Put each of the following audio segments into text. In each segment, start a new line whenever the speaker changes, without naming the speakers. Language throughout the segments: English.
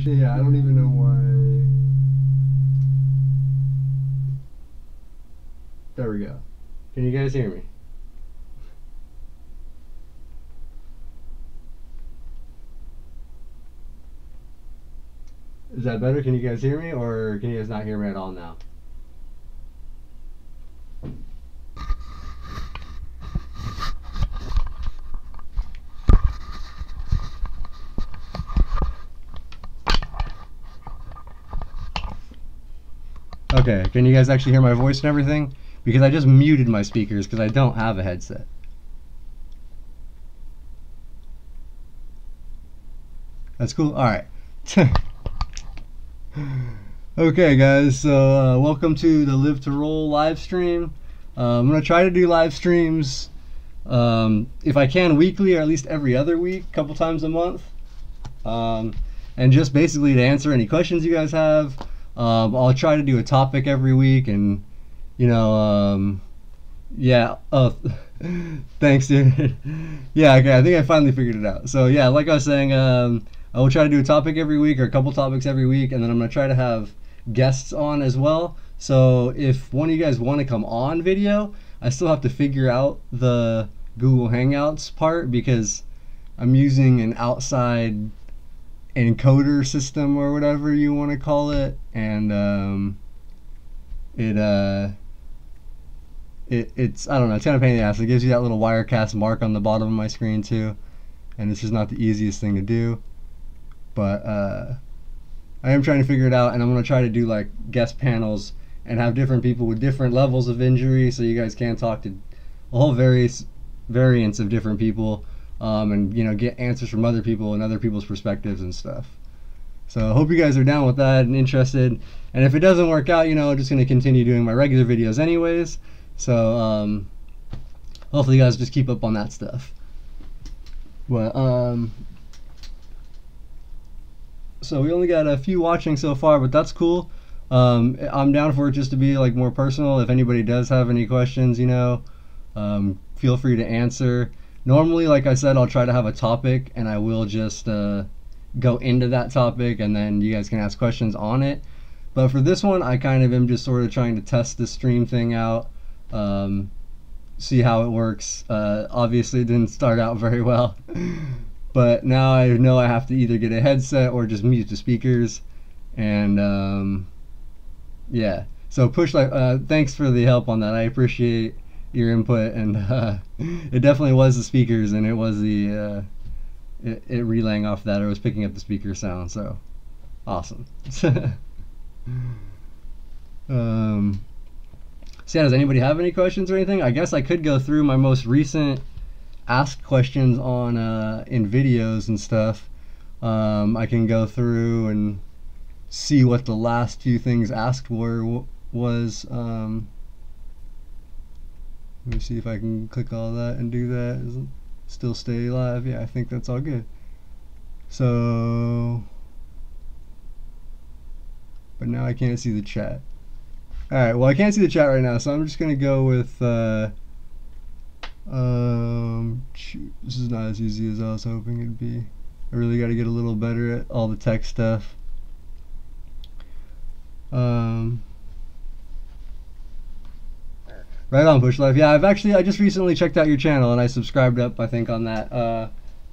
Yeah, I don't even know why. There we go.
Can you guys hear me? Is that better? Can you guys hear me, or can you guys not hear me at all now? Okay, can you guys actually hear my voice and everything? Because I just muted my speakers because I don't have a headset. That's cool. All right. Okay, guys. So welcome to the Live to Roll live stream. I'm gonna try to do live streams if I can weekly, or at least every other week, a couple times a month. And just basically to answer any questions you guys have. I'll try to do a topic every week, and yeah. Oh, thanks, dude. Yeah, okay. I think I finally figured it out. So yeah, like I was saying, I will try to do a topic every week, or a couple topics every week, and then I'm gonna try to have guests on as well. So if one of you guys want to come on video, I still have to figure out the Google Hangouts part, because I'm using an outside encoder system or whatever you want to call it, and it's I don't know, it's kind of a pain in the ass. It gives you that little Wirecast mark on the bottom of my screen too, and it's just not the easiest thing to do. But I am trying to figure it out, and I'm going to try to do like guest panels and have different people with different levels of injury, so you guys can talk to a whole variance of different people, and get answers from other people and other people's perspectives and stuff. So I hope you guys are down with that and interested. And if it doesn't work out, I'm just going to continue doing my regular videos anyways. So hopefully you guys just keep up on that stuff. But so we only got a few watching so far, but that's cool. I'm down for it just to be like more personal. If anybody does have any questions, feel free to answer. Normally, like I said, I'll try to have a topic, and I will just go into that topic, and then you guys can ask questions on it. But for this one, I kind of am just sort of trying to test the stream thing out, see how it works. Obviously, it didn't start out very well. But now I know I have to either get a headset or just mute the speakers. And yeah, so thanks for the help on that. I appreciate your input, and it definitely was the speakers, and it was the it relaying off that, or was picking up the speaker sound. So awesome. So yeah, does anybody have any questions or anything? I guess I could go through my most recent asked questions on in videos and stuff. I can go through and see what the last few things asked was. Let me see if I can click all that and do that. Still stay live. Yeah, I think that's all good. So, but now I can't see the chat. Alright, well, I can't see the chat right now, so I'm just gonna go with shoot, this is not as easy as I was hoping it'd be. I really got to get a little better at all the tech stuff. Right on, Push Life. Yeah, I just recently checked out your channel, and I subscribed up, I think, on that.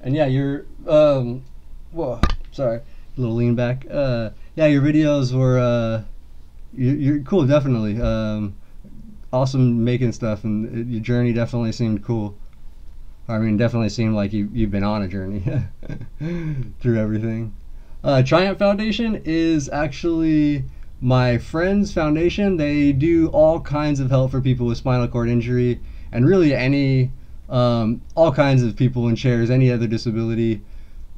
And yeah, you're whoa, sorry, a little lean back. Yeah, your videos were you're cool, definitely. Awesome making stuff, and your journey definitely seemed cool. I mean, definitely seemed like you've been on a journey through everything. Triumph Foundation is actually my friend's foundation. They do all kinds of help for people with spinal cord injury, and really all kinds of people in chairs, any other disability.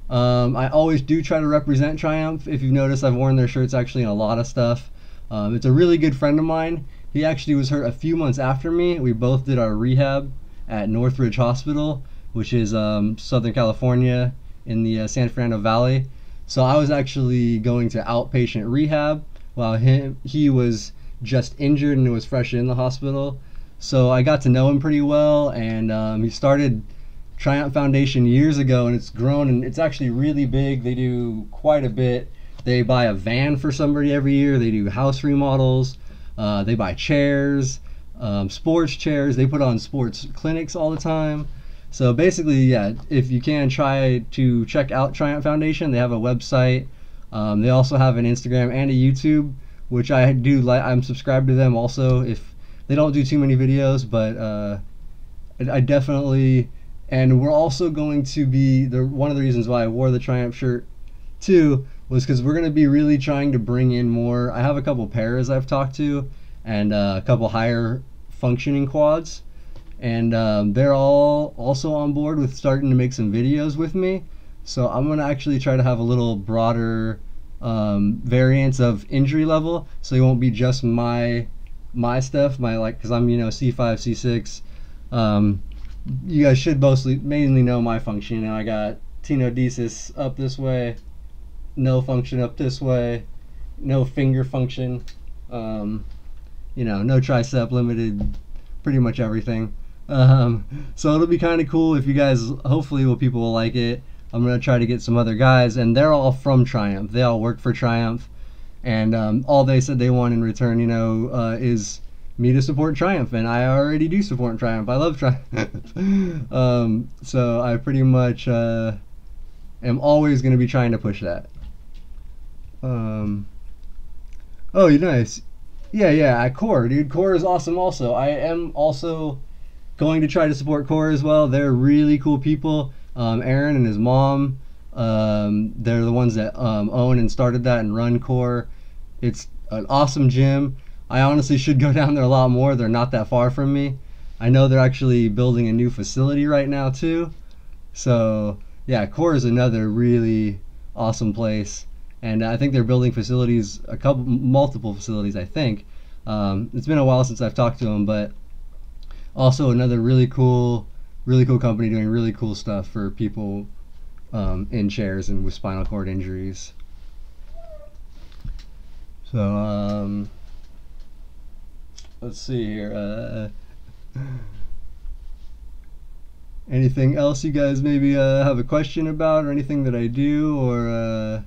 I always do try to represent Triumph. If you've noticed, I've worn their shirts actually in a lot of stuff. It's a really good friend of mine. He actually was hurt a few months after me. We both did our rehab at Northridge Hospital, which is Southern California in the San Fernando Valley. So I was actually going to outpatient rehab while he was just injured and was fresh in the hospital. So I got to know him pretty well, and he started Triumph Foundation years ago, and it's grown, and it's actually really big. They do quite a bit They buy a van for somebody every year. They do house remodels. They buy chairs, sports chairs. They put on sports clinics all the time. So basically, yeah, if you can, try to check out Triumph Foundation. They have a website. They also have an Instagram and a YouTube, which I do like. I'm subscribed to them also. If they don't do too many videos, but I definitely. And we're also going to be one of the reasons why I wore the Triumph shirt too was because we're going to be really trying to bring in more. I have a couple pairs I've talked to, and a couple higher functioning quads, and they're all also on board with starting to make some videos with me. So I'm going to actually try to have a little broader variance of injury level, so it won't be just my stuff, because I'm C5, C6. You guys should mainly know my function. I got tenodesis up this way, no function up this way, no finger function, no tricep, limited pretty much everything. So it'll be kind of cool if you guys, hopefully people will like it. I'm going to try to get some other guys, and they're all from Triumph. They all work for Triumph, and all they said they want in return, is me to support Triumph, and I already do support Triumph. I love Triumph. So I pretty much am always going to be trying to push that. Oh, you're nice. Yeah, Kerr, dude. Kerr is awesome also. I am also going to try to support Kerr as well. They're really cool people. Aaron and his mom, they're the ones that own and started that and run Kerr. It's an awesome gym. I honestly should go down there a lot more. They're not that far from me. I know they're actually building a new facility right now too. So yeah, Kerr is another really awesome place, and I think they're building facilities, multiple facilities. I think it's been a while since I've talked to them, but also another really cool company doing really cool stuff for people in chairs and with spinal cord injuries. So let's see here. Anything else you guys maybe have a question about, or anything that I do, or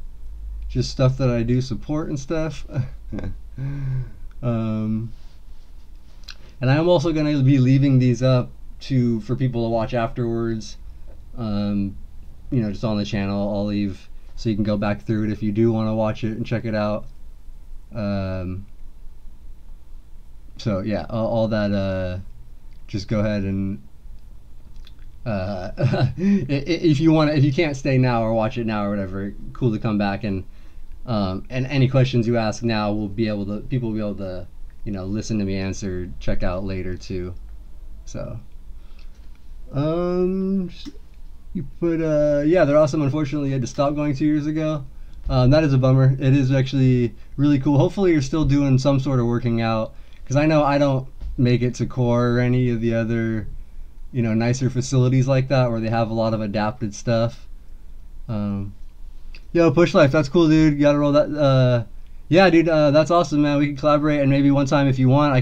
just stuff that I do support and stuff? And I am also going to be leaving these up for people to watch afterwards. Just on the channel. I'll leave so you can go back through it if you do want to watch it and check it out. So yeah, all that. Just go ahead and if you can't stay now or watch it now or whatever, cool to come back, and any questions you ask now people will be able to listen to me answer, check out later too. So they're awesome. Unfortunately, I had to stop going 2 years ago. That is a bummer. It is actually really cool. Hopefully you're still doing some sort of working out, because I know I don't make it to Kerr or any of the other nicer facilities like that where they have a lot of adapted stuff. Yo, Push Life, that's cool, dude. You gotta roll that. Yeah, dude, that's awesome, man. We can collaborate, and maybe one time if you want,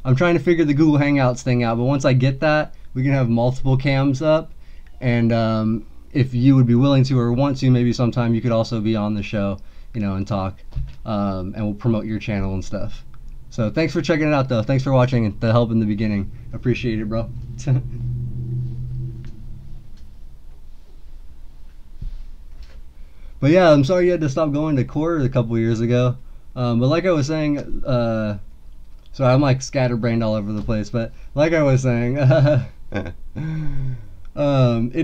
I'm trying to figure the Google Hangouts thing out, but once I get that, we can have multiple cams up, and if you would be willing to or want to, maybe sometime you could also be on the show, and talk, and we'll promote your channel and stuff. So thanks for checking it out, though. Thanks for watching and the help in the beginning. Appreciate it, bro. But yeah, I'm sorry you had to stop going to Kerr a couple years ago. But like I was saying, sorry, I'm like scatterbrained all over the place. But like I was saying, it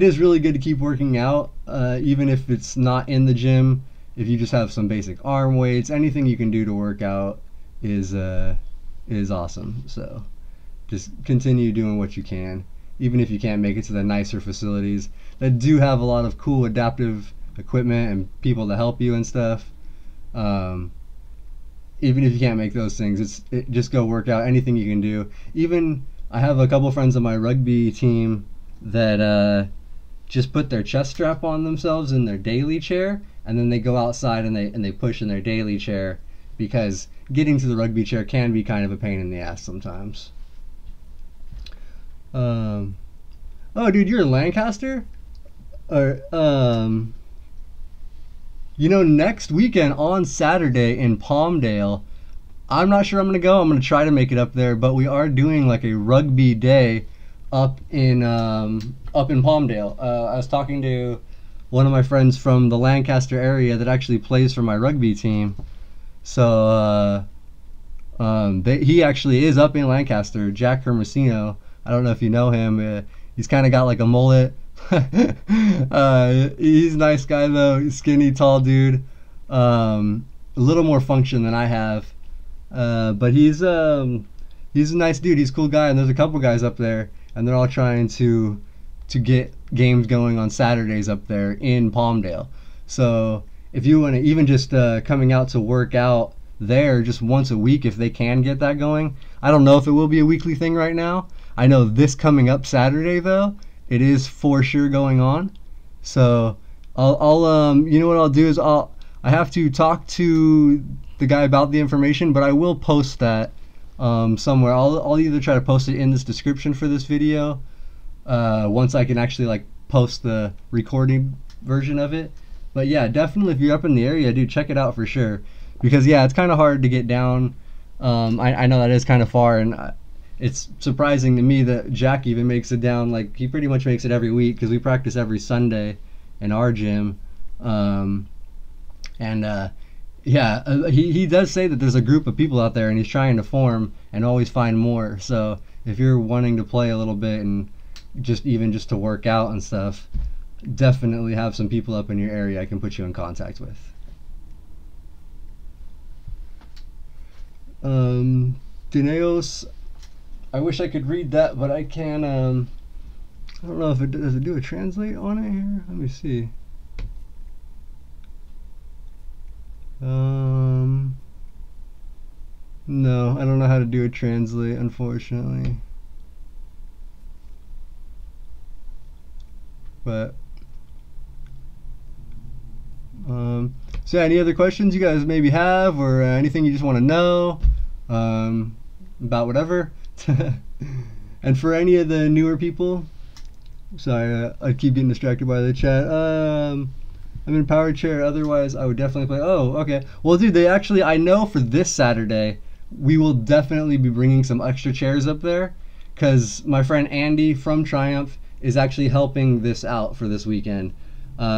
is really good to keep working out, even if it's not in the gym. If you just have some basic arm weights, anything you can do to work out is awesome. So just continue doing what you can, even if you can't make it to the nicer facilities that do have a lot of cool adaptive equipment and people to help you and stuff. Even if you can't make those things, just go work out. Anything you can do. Even I have a couple friends on my rugby team that just put their chest strap on themselves in their daily chair, and then they go outside and they push in their daily chair, because getting to the rugby chair can be kind of a pain in the ass sometimes. Oh, dude, you're in Lancaster? Or You know, next weekend on Saturday in Palmdale, I'm not sure I'm gonna go. I'm gonna try to make it up there, but we are doing like a rugby day up in Palmdale. I was talking to one of my friends from the Lancaster area that actually plays for my rugby team. So he actually is up in Lancaster. Jack Hermosino. I don't know if you know him. He's kind of got like a mullet. He's a nice guy though. He's skinny, tall dude. A little more function than I have. But he's a nice dude. He's a cool guy, and there's a couple guys up there, and they're all trying to get games going on Saturdays up there in Palmdale. So if you want to even just coming out to work out there just once a week, if they can get that going. I don't know if it will be a weekly thing right now. I know this coming up Saturday though, it is for sure going on. So I'll you know what I'll do is I have to talk to the guy about the information, but I will post that somewhere. I'll either try to post it in this description for this video once I can actually like post the recording version of it. But yeah, definitely if you're up in the area, dude, check it out for sure. Because yeah, it's kind of hard to get down. I know that is kind of far, and it's surprising to me that Jack even makes it down. Like, he pretty much makes it every week because we practice every Sunday in our gym. Yeah, he does say that there's a group of people out there and he's trying to form and always find more. So if you're wanting to play a little bit and just to work out and stuff, definitely have some people up in your area I can put you in contact with. Dineos, I wish I could read that, but I can. I don't know if does it do a translate on it here. Let me see. No, I don't know how to do a translate, unfortunately. But so yeah, any other questions you guys maybe have, or anything you just want to know about whatever? And for any of the newer people, sorry, I keep getting distracted by the chat. I'm in a power chair, otherwise I would definitely play. Oh, okay. Well, dude, they actually, I know for this Saturday, we will definitely be bringing some extra chairs up there, because my friend Andy from Triumph is actually helping this out for this weekend.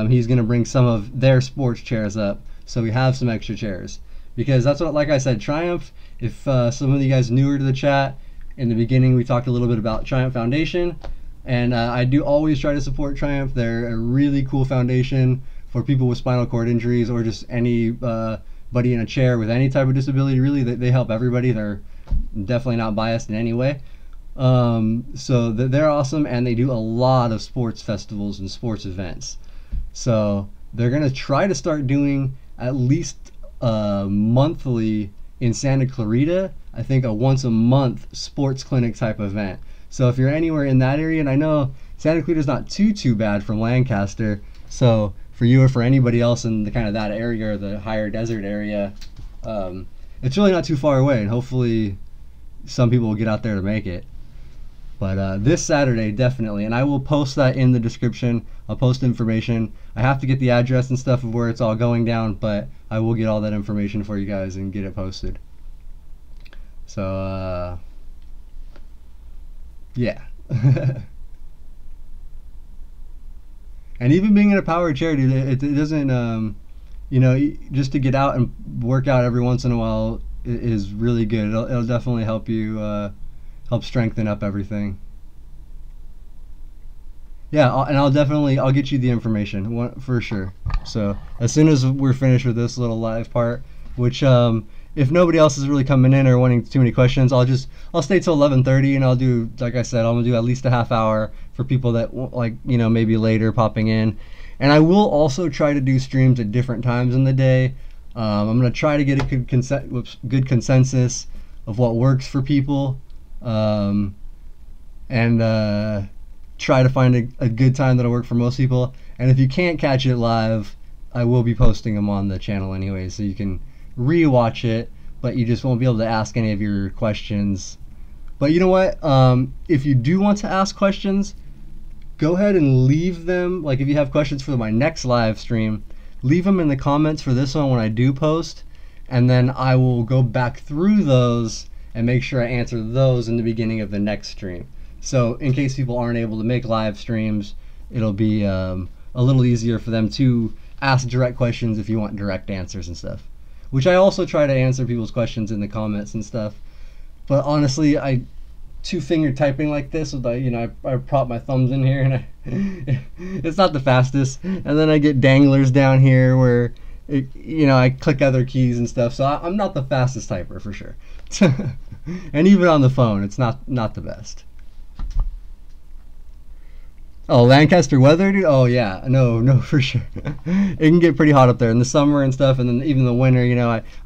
He's going to bring some of their sports chairs up, so we have some extra chairs. Because that's what, like I said, Triumph, if some of you guys newer to the chat, in the beginning we talked a little bit about Triumph Foundation, and I do always try to support Triumph. They're a really cool foundation for people with spinal cord injuries, or just anybody in a chair with any type of disability. Really, they help everybody. They're definitely not biased in any way. So they're awesome, and they do a lot of sports festivals and sports events. So they're gonna try to start doing at least monthly in Santa Clarita, I think a once a month sports clinic type event. So if you're anywhere in that area, and I know Santa Clarita's not too bad from Lancaster, so for you or for anybody else in the kind of that area or the higher desert area, it's really not too far away, and hopefully some people will get out there to make it. But this Saturday, definitely, and I will post that in the description. I'll post information. I have to get the address and stuff of where it's all going down, but I will get all that information for you guys and get it posted. So, yeah. And even being in a power chair, dude, it doesn't, you know, just to get out and work out every once in a while is really good. It'll definitely help you, help strengthen up everything. Yeah, I'll get you the information for sure. So as soon as we're finished with this little live part, which if nobody else is really coming in or wanting too many questions, I'll stay till 11:30, and I'll do, like I said, I'm gonna do at least a half hour for people that, like, you know, maybe later popping in. And I will also try to do streams at different times in the day. I'm gonna try to get a good consensus of what works for people, and try to find a good time that'll work for most people. And if you can't catch it live, I will be posting them on the channel anyway, so you can re-watch it, but you just won't be able to ask any of your questions. But you know what, if you do want to ask questions, go ahead and leave them. Like, if you have questions for my next live stream, leave them in the comments for this one when I do post, and then I will go back through those and make sure I answer those in the beginning of the next stream. So in case people aren't able to make live streams, it'll be a little easier for them to ask direct questions if you want direct answers and stuff. Which I also try to answer people's questions in the comments and stuff. But honestly, I two-finger typing like this with I prop my thumbs in here and it's not the fastest. And then I get danglers down here where I click other keys and stuff. So I'm not the fastest typer for sure. And even on the phone, it's not the best. Oh, Lancaster weather, dude? Oh, yeah. No, for sure. It can get pretty hot up there in the summer and stuff, and then even the winter,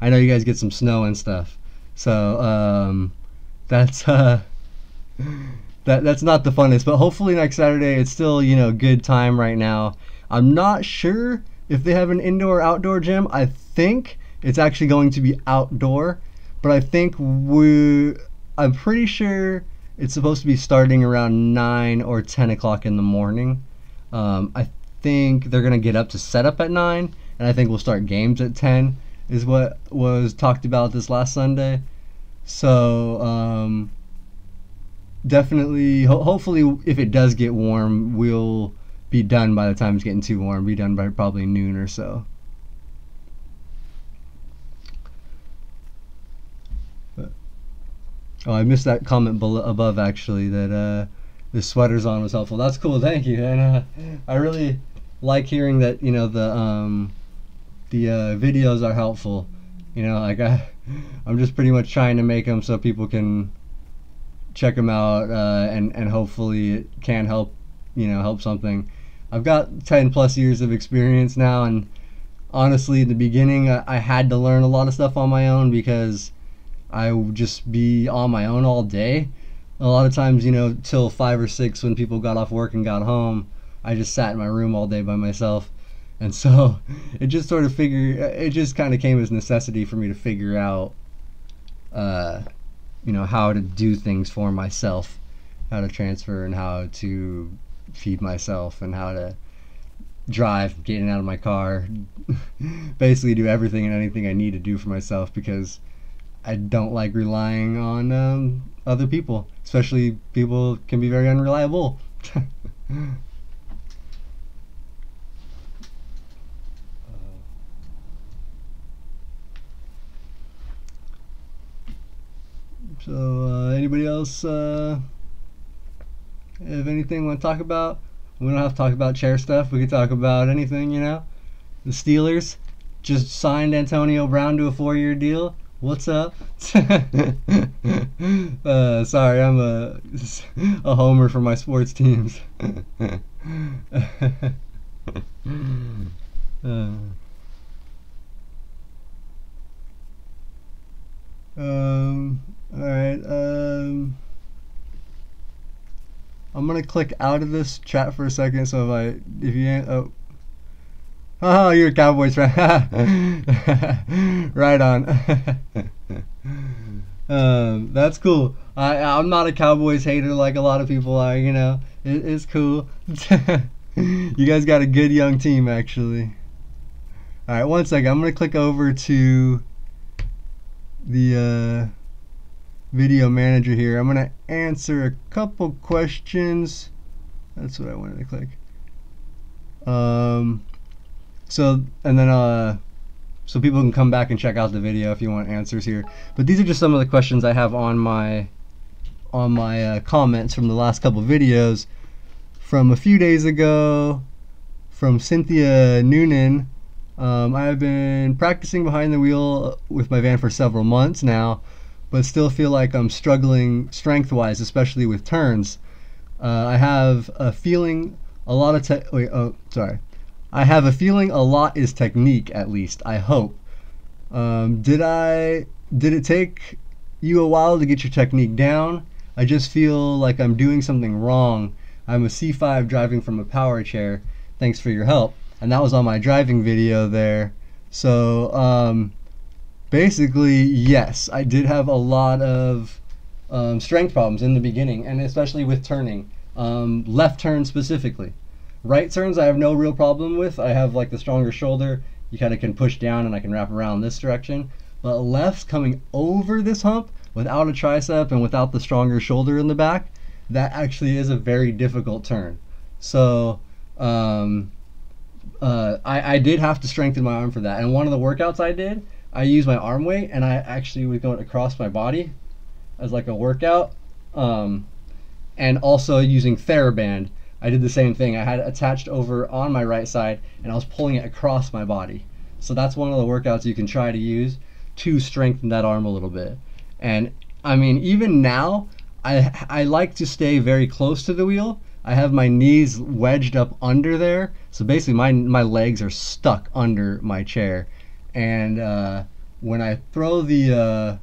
I know you guys get some snow and stuff. So, that's not the funnest, but hopefully next Saturday it's still, good time right now. I'm not sure if they have an indoor or outdoor gym. I think it's actually going to be outdoor, but I think I'm pretty sure it's supposed to be starting around 9 or 10 o'clock in the morning. I think they're going to get up to set up at 9, and I think we'll start games at 10 is what was talked about this last Sunday. So definitely, hopefully if it does get warm, we'll be done by the time it's getting too warm. Be done by probably noon or so. Oh, I missed that comment above actually, that the sweaters on was helpful. That's cool, thank you. And I really like hearing that the videos are helpful. I'm just pretty much trying to make them so people can check them out, and hopefully it can help help something. I've got 10 plus years of experience now, and honestly in the beginning I had to learn a lot of stuff on my own because I would just be on my own all day. A lot of times, till 5 or 6 when people got off work and got home, I just sat in my room all day by myself. And so it just kind of came as necessity for me to figure out, how to do things for myself, how to transfer and how to feed myself and how to drive, getting out of my car, basically do everything and anything I need to do for myself because I don't like relying on other people, especially people can be very unreliable. So anybody else have anything want to talk about? We don't have to talk about chair stuff. We can talk about anything, The Steelers just signed Antonio Brown to a 4-year deal. What's up? Sorry, I'm a homer for my sports teams. Alright, I'm gonna click out of this chat for a second, so if you ain't, oh, you're a Cowboys fan. Right on. That's cool. I'm not a Cowboys hater like a lot of people are, it's cool. You guys got a good young team, actually. Alright, one second. I'm gonna click over to the video manager here. I'm gonna answer a couple questions. That's what I wanted to click. So people can come back and check out the video if you want answers here. But these are just some of the questions I have on my comments from the last couple videos. From a few days ago, from Cynthia Noonan. I have been practicing behind the wheel with my van for several months now, but still feel like I'm struggling strength-wise, especially with turns. I have a feeling a lot is technique, at least, I hope. Did it take you a while to get your technique down? I just feel like I'm doing something wrong. I'm a C5 driving from a power chair. Thanks for your help. And that was on my driving video there. So basically, yes, I did have a lot of strength problems in the beginning, and especially with turning, left turn specifically. Right turns I have no real problem with. I have like the stronger shoulder. You kind of can push down and I can wrap around this direction. But lefts coming over this hump without a tricep and without the stronger shoulder in the back, that actually is a very difficult turn. So I did have to strengthen my arm for that. And one of the workouts I did, I used my arm weight and I actually was going across my body as like a workout. And also using TheraBand, I did the same thing. I had it attached over on my right side and I was pulling it across my body. So that's one of the workouts you can try to use to strengthen that arm a little bit. And I mean, even now, I like to stay very close to the wheel. I have my knees wedged up under there. So basically my legs are stuck under my chair. And when I throw the,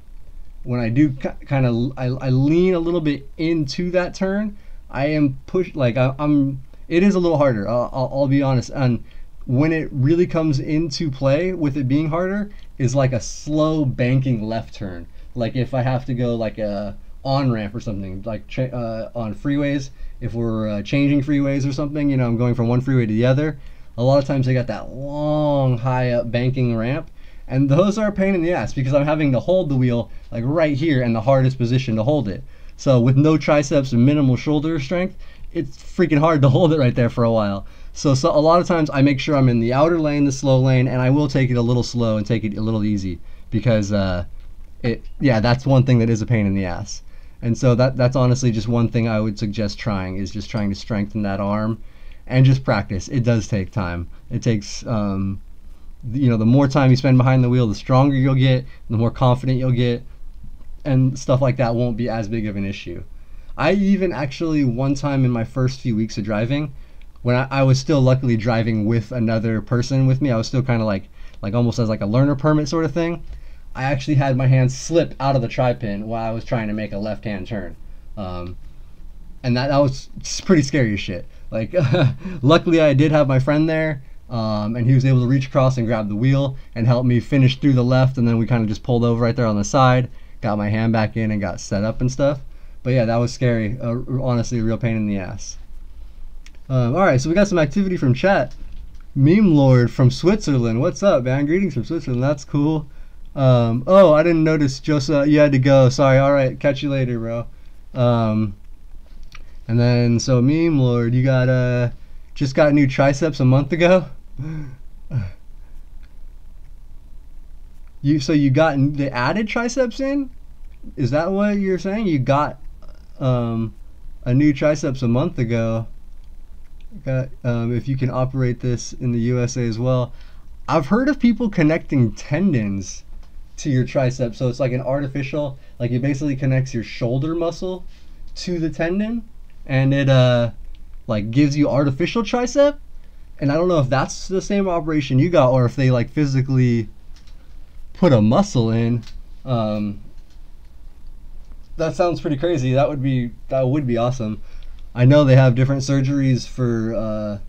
when I do kind of, I lean a little bit into that turn, I am pushed, like I'm, it is a little harder, I'll be honest. And when it really comes into play with it being harder is like a slow banking left turn. Like if I have to go like a on-ramp or something, like on freeways, if we're changing freeways or something, you know, I'm going from one freeway to the other, a lot of times they got that long high up banking ramp, and those are a pain in the ass because I'm having to hold the wheel like right here in the hardest position to hold it. So with no triceps and minimal shoulder strength, it's freaking hard to hold it right there for a while. So a lot of times I make sure I'm in the outer lane, the slow lane, and I will take it a little slow and take it a little easy because that's one thing that is a pain in the ass. And so that's honestly just one thing I would suggest trying, is just trying to strengthen that arm and just practice. It does take time. It takes, the more time you spend behind the wheel, the stronger you'll get, the more confident you'll get, and stuff like that won't be as big of an issue. I even actually one time in my first few weeks of driving, when I was still luckily driving with another person with me, I was still kind of like almost as like a learner permit sort of thing. I actually had my hand slip out of the tri-pin while I was trying to make a left-hand turn. And that was pretty scary as shit. Like, luckily I did have my friend there, and he was able to reach across and grab the wheel and help me finish through the left, and then we kind of just pulled over right there on the side, got my hand back in and got set up and stuff. But yeah, that was scary. Honestly, a real pain in the ass. Alright, so we got some activity from chat. Meme Lord from Switzerland. What's up, man? Greetings from Switzerland. That's cool. Oh, I didn't notice, Joseph, you had to go. Sorry. Alright, catch you later, bro. And then, so Meme Lord, you got, just got new triceps a month ago? So you got the added triceps in? Is that what you're saying? You got, a new triceps a month ago. Got, if you can operate this in the USA as well. I've heard of people connecting tendons to your tricep, so it's like an artificial, like it basically connects your shoulder muscle to the tendon, and it like gives you artificial tricep. And I don't know if that's the same operation you got or if they like physically put a muscle in. That sounds pretty crazy. That would be awesome. I know they have different surgeries for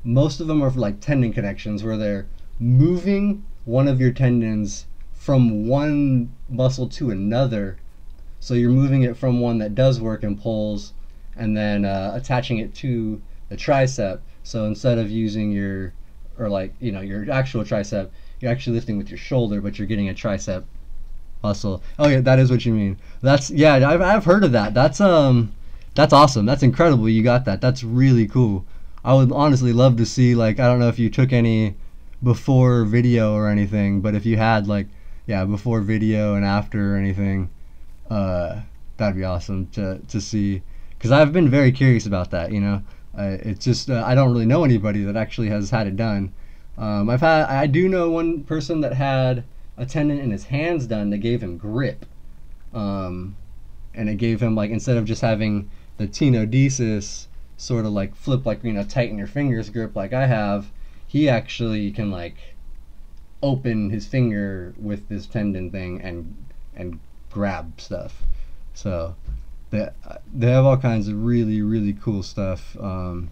most of them are for like tendon connections, where they're moving one of your tendons from one muscle to another. So you're moving it from one that does work and pulls, and then attaching it to the tricep. So instead of using your actual tricep, you're actually lifting with your shoulder, but you're getting a tricep muscle. Oh yeah, that is what you mean. I've heard of that. That's awesome. That's incredible. You got that. That's really cool. I would honestly love to see, like, I don't know if you took any before video or anything, but if you had like, yeah, before video and after or anything, that'd be awesome to see, because I've been very curious about that. It's just I don't really know anybody that actually has had it done. I do know one person that had a tendon in his hands done that gave him grip, and it gave him, like, instead of just having the tenodesis sort of like flip, like, tighten your fingers grip like I have, he actually can like open his finger with this tendon thing and grab stuff. So they have all kinds of really, really cool stuff, and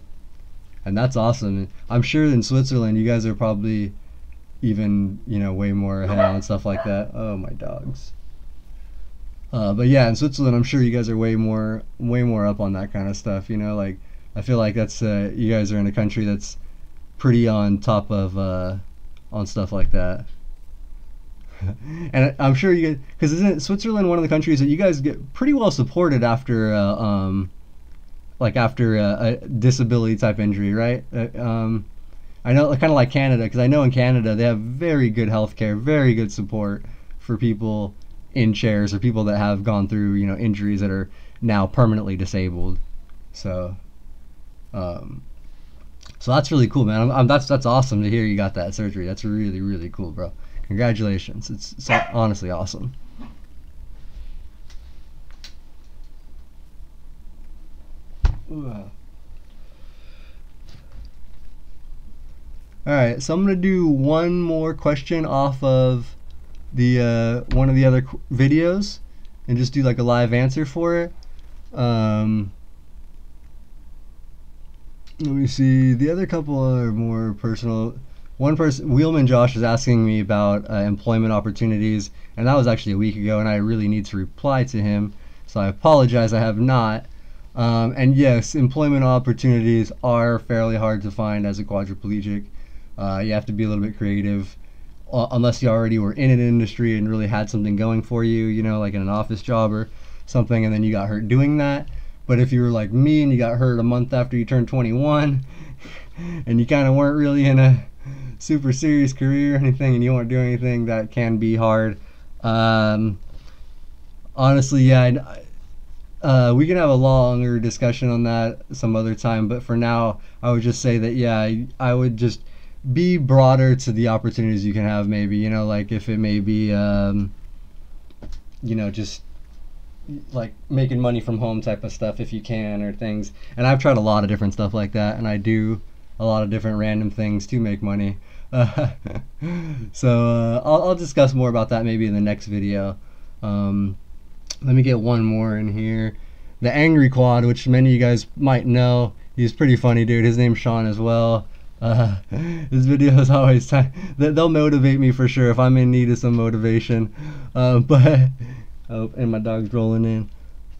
that's awesome. I'm sure in Switzerland you guys are probably even way more ahead on stuff like that. Oh, my dogs. But yeah, in Switzerland I'm sure you guys are way more up on that kind of stuff, like I feel like that's you guys are in a country that's pretty on top of on stuff like that. And I'm sure you get, because isn't Switzerland one of the countries that you guys get pretty well supported after like after a disability type injury, right? I know, kind of like Canada, because I know in Canada they have very good healthcare, very good support for people in chairs or people that have gone through, you know, injuries that are now permanently disabled. So, so that's really cool, man. That's awesome to hear you got that surgery. That's really, really cool, bro. Congratulations. It's honestly awesome. Ooh. All right, so I'm gonna do one more question off of the one of the other videos, and just do like a live answer for it. Let me see. The other couple are more personal. One person, Wheelman Josh, is asking me about employment opportunities, and that was actually a week ago, and I really need to reply to him, so I apologize I have not. And yes, employment opportunities are fairly hard to find as a quadriplegic. You have to be a little bit creative, unless you already were in an industry and really had something going for you, you know, like in an office job or something, and then you got hurt doing that. But if you were like me and you got hurt a month after you turned 21, and you kind of weren't really in a super serious career or anything, and you weren't doing anything, that can be hard. Honestly, yeah, we can have a longer discussion on that some other time, but for now, I would just say that, yeah, I would just be broader to the opportunities you can have, maybe, you know, like if it may be, you know, just like making money from home type of stuff if you can, or things. And I've tried a lot of different stuff like that, and I do a lot of different random things to make money. So I'll discuss more about that maybe in the next video. Let me get one more in here. The Angry Quad, which many of you guys might know, he's pretty funny, dude. His name's Sean as well. His videos always they'll motivate me for sure if I'm in need of some motivation. But oh, and my dog's rolling in.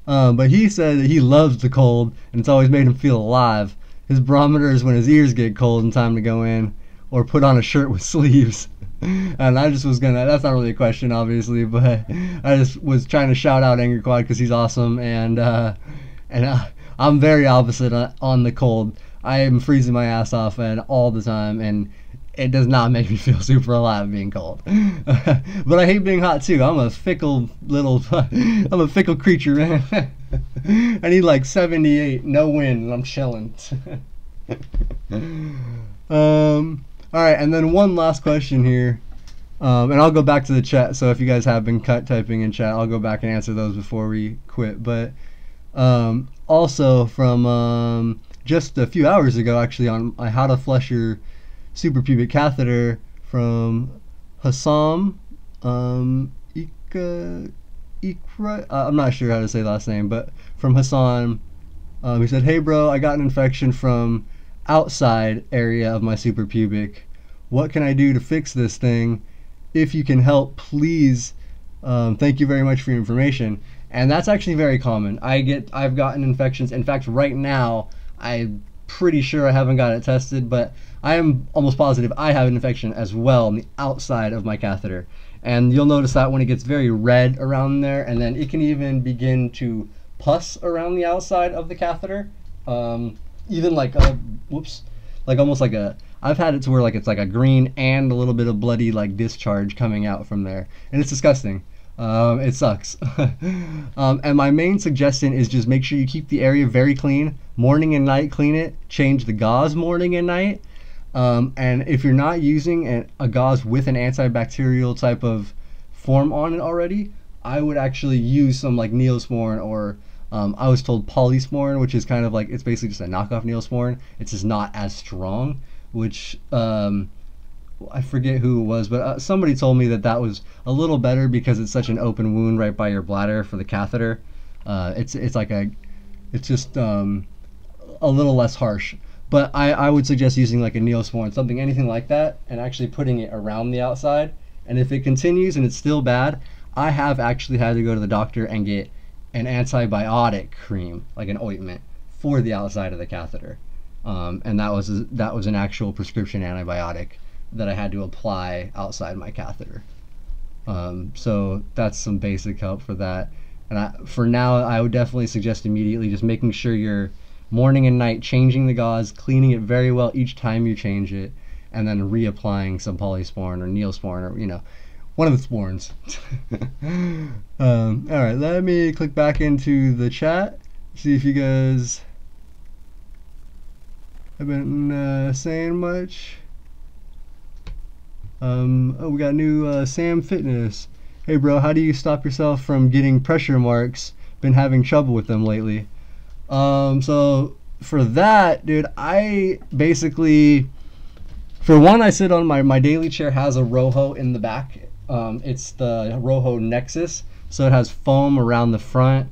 But he said that he loves the cold, and it's always made him feel alive. His barometer is when his ears get cold and time to go in, or put on a shirt with sleeves. And I just was gonna, that's not really a question obviously, but I just was trying to shout out Angry Quad because he's awesome, and I'm very opposite on the cold. I am freezing my ass off and all the time, and it does not make me feel super alive being cold. But I hate being hot too. I'm a fickle creature, man. I need like 78, no wind, and I'm chilling. All right, and then one last question here, and I'll go back to the chat. So if you guys have been typing in chat, I'll go back and answer those before we quit. But also from just a few hours ago, actually, on how to flush your suprapubic catheter from Hassam Ikra. I'm not sure how to say last name, but from Hassan, he said, "Hey bro, I got an infection from outside area of my suprapubic. What can I do to fix this thing? If you can help, please. Thank you very much for your information." And that's actually very common. I've gotten infections. In fact, right now, I'm pretty sure I haven't got it tested, but I am almost positive I have an infection as well on the outside of my catheter. And you'll notice that when it gets very red around there, and then it can even begin to pus around the outside of the catheter. Even like like almost like I've had it to where like it's like a green and a little bit of bloody like discharge coming out from there, and it's disgusting. It sucks. And my main suggestion is just make sure you keep the area very clean, morning and night. Clean it, change the gauze morning and night. And if you're not using a gauze with an antibacterial type of form on it already, I would actually use some like Neosporin, or I was told Polysporin, which is kind of like, it's basically just a knockoff Neosporin. It's just not as strong, which I forget who it was, but somebody told me that was a little better because it's such an open wound right by your bladder for the catheter. It's just a little less harsh. But I would suggest using like a Neosporin, anything like that, and actually putting it around the outside. And if it continues and it's still bad, I have actually had to go to the doctor and get an antibiotic cream, like an ointment, for the outside of the catheter, and that was an actual prescription antibiotic that I had to apply outside my catheter. So that's some basic help for that. And for now, I would definitely suggest immediately just making sure you're morning and night changing the gauze, cleaning it very well each time you change it, and then reapplying some polysporin or neosporin or one of the sporins. All right, let me click back into the chat, see if you guys have been saying much. Oh, we got new Sam Fitness. Hey bro, how do you stop yourself from getting pressure marks? Been having trouble with them lately. So for that, dude, I basically, for one, I sit on my daily chair has a Roho in the back. It's the Roho Nexus, so it has foam around the front,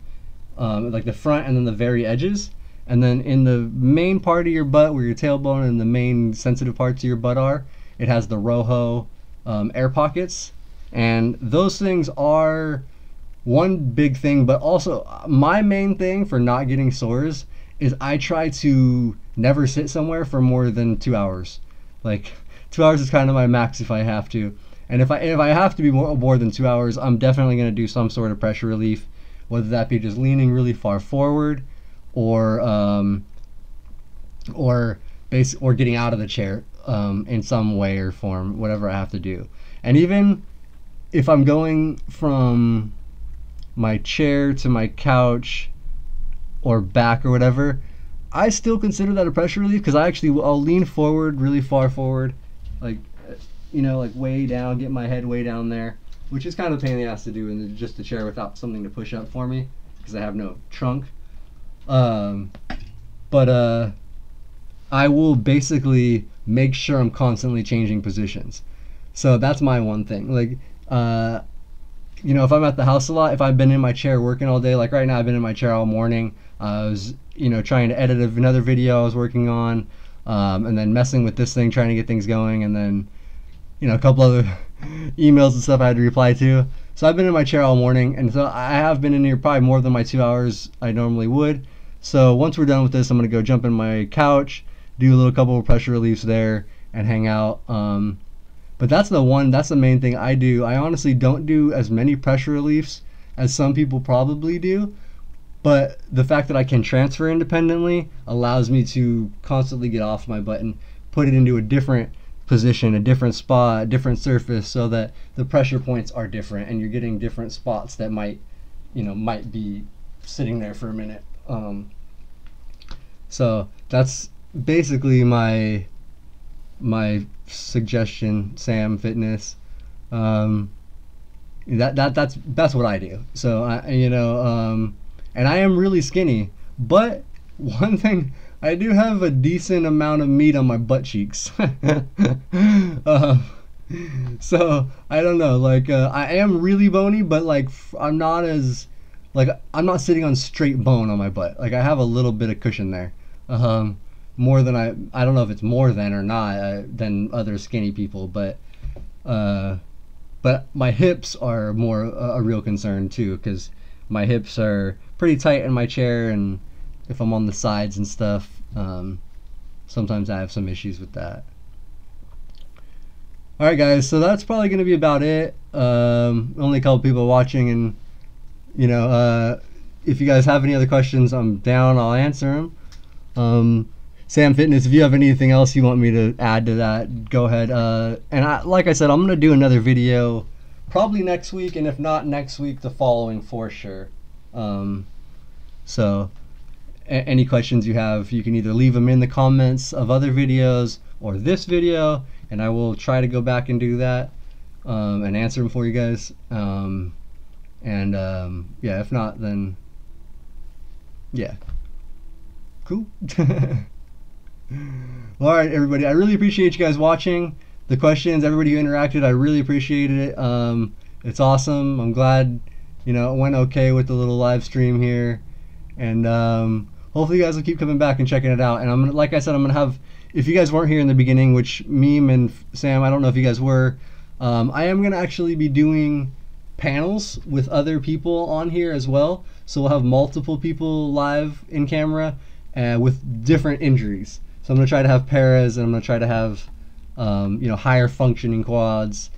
like the front and then the very edges. And then in the main part of your butt, where your tailbone and the main sensitive parts of your butt are, it has the Roho air pockets. And those things are one big thing, but also my main thing for not getting sores is I try to never sit somewhere for more than 2 hours. Like 2 hours is kind of my max if I have to. And if I have to be more than 2 hours, I'm definitely going to do some sort of pressure relief, whether that be just leaning really far forward or getting out of the chair in some way or form, whatever I have to do. And even if I'm going from my chair to my couch or back or whatever, I still consider that a pressure relief, because I'll lean forward really far forward, like way down, get my head way down there, which is kind of a pain in the ass to do in just a chair without something to push up for me because I have no trunk. But I will basically make sure I'm constantly changing positions. So that's my one thing. Like, if I'm at the house a lot, if I've been in my chair working all day, like right now I've been in my chair all morning. I was, trying to edit another video I was working on, and then messing with this thing, trying to get things going, and then, a couple other emails and stuff I had to reply to. So I've been in my chair all morning, and so I have been in here probably more than my 2 hours I normally would. So once we're done with this, I'm gonna go jump in my couch, do a couple of pressure reliefs there, and hang out. But that's the main thing I do. I honestly don't do as many pressure reliefs as some people probably do, but the fact that I can transfer independently allows me to constantly get off my butt and put it into a different position, a different spot, a different surface, so that the pressure points are different and you're getting different spots that might be sitting there for a minute. So that's basically my suggestion, Sam Fitness. That's what I do. So and I am really skinny, but one thing, I do have a decent amount of meat on my butt cheeks. So I don't know, I am really bony, but I'm not sitting on straight bone on my butt. I have a little bit of cushion there. More than I don't know if it's more than or not than other skinny people, but my hips are more a real concern too, because my hips are pretty tight in my chair, and if I'm on the sides and stuff, sometimes I have some issues with that. Alright guys, so that's probably going to be about it. Only a couple people watching, and if you guys have any other questions, I'm down, I'll answer them. Sam Fitness, if you have anything else you want me to add to that, go ahead. And like I said, I'm going to do another video probably next week, and if not next week, the following for sure. So any questions you have, you can either leave them in the comments of other videos or this video, and I will try to go back and do that and answer them for you guys. Yeah, if not, then yeah. Cool. All right, everybody, I really appreciate you guys watching, the questions, everybody who interacted, I really appreciated it. It's awesome. I'm glad it went okay with the little live stream here, and hopefully you guys will keep coming back and checking it out. And like I said, I'm gonna have, if you guys weren't here in the beginning, which Meme and Sam, I don't know if you guys were, I am gonna actually be doing panels with other people on here as well, so we'll have multiple people live in camera, with different injuries. So I'm going to try to have paras, and I'm going to try to have higher functioning quads,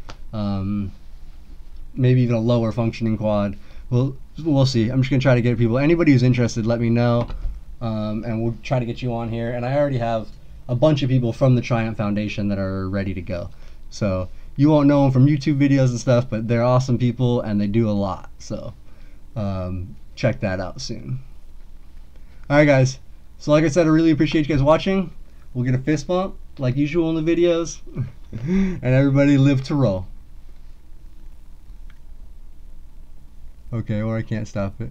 maybe even a lower functioning quad. We'll see. I'm just going to try to get people. Anybody who's interested, let me know, and we'll try to get you on here. And I already have a bunch of people from the Triumph Foundation that are ready to go. So you won't know them from YouTube videos and stuff, but they're awesome people and they do a lot. So check that out soon. All right, guys. So like I said, I really appreciate you guys watching. We'll get a fist bump like usual in the videos, and everybody live to roll. Okay, or I can't stop it.